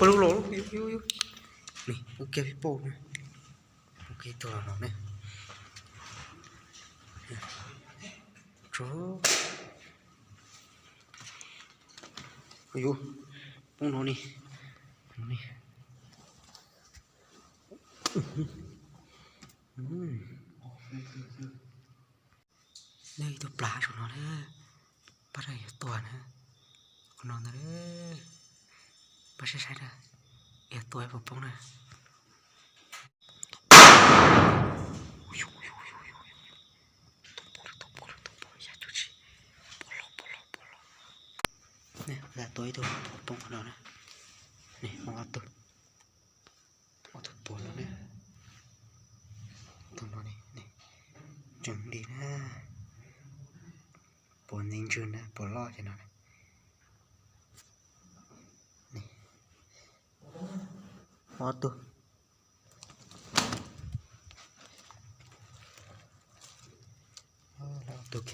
ปลุกหลงอยู่นี่โอเคพี่โป้นะโอเคตัวเราเนี่ยโจ้อยู่ปุ้งน้องนี่นี่นี่ตัวปลาของnó đấyปลาอะไรตัวนะของnó đấyปลาใช่นะเอตัวไอ้ปุ๊บนะนี่แหละตัวไอ้ตัวปุ๊บของเรานะนี่มองเอาตัวปุ๊บแล้วเนี่ยตัวเรานี่จังดีนะปนนิ่งชื่นนะปนล่อจะนอนนี่มองตัวแล้วตัวแก